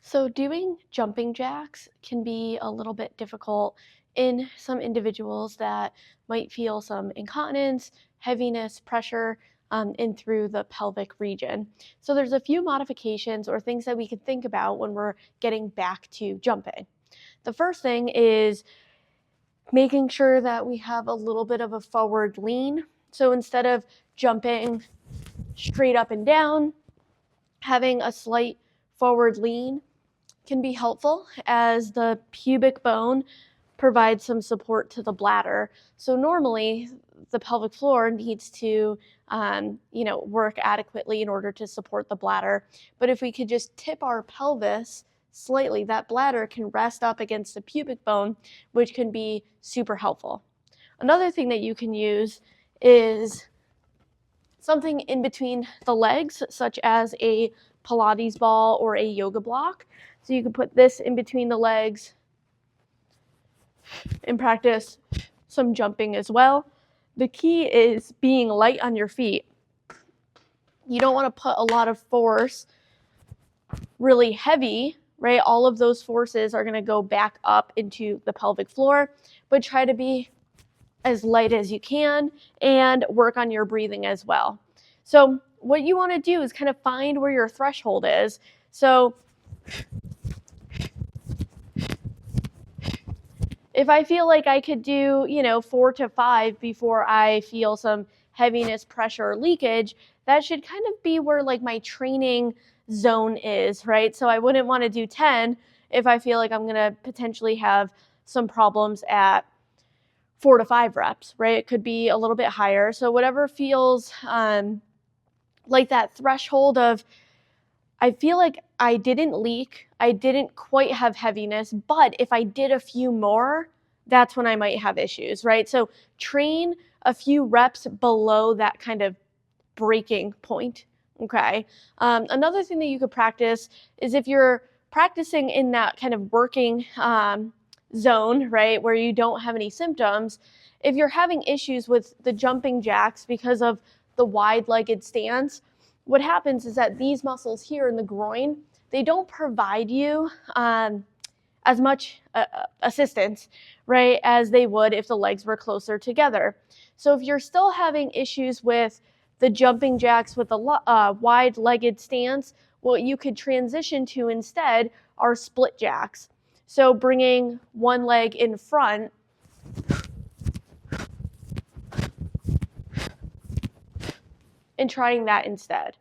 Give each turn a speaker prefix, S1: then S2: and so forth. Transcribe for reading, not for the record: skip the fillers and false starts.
S1: So doing jumping jacks can be a little bit difficult in some individuals that might feel some incontinence, heaviness, pressure in through the pelvic region. So there's a few modifications or things that we can think about when we're getting back to jumping. The first thing is making sure that we have a little bit of a forward lean. So instead of jumping straight up and down, having a slight forward lean can be helpful as the pubic bone provides some support to the bladder. So normally the pelvic floor needs to work adequately in order to support the bladder. But if we could just tip our pelvis slightly, that bladder can rest up against the pubic bone, which can be super helpful. Another thing that you can use is something in between the legs, such as a Pilates ball or a yoga block. So you can put this in between the legs and practice some jumping as well. The key is being light on your feet. You don't want to put a lot of force really heavy, right? All of those forces are going to go back up into the pelvic floor, but try to be as light as you can and work on your breathing as well. So what you want to do is kind of find where your threshold is. So if I feel like I could do, 4 to 5 before I feel some heaviness, pressure, or leakage, that should kind of be where like my training zone is, right? So I wouldn't want to do 10 if I feel like I'm going to potentially have some problems at 4 to 5 reps, right? It could be a little bit higher. So whatever feels like that threshold of, I feel like I didn't leak, I didn't quite have heaviness, but if I did a few more, that's when I might have issues, right? So train a few reps below that kind of breaking point, okay? Another thing that you could practice is if you're practicing in that kind of working zone, right, where you don't have any symptoms, if you're having issues with the jumping jacks because of the wide-legged stance, what happens is that these muscles here in the groin, they don't provide you as much assistance, right, as they would if the legs were closer together. So if you're still having issues with the jumping jacks with a wide-legged stance, what you could transition to instead are split jacks. So bringing one leg in front and trying that instead.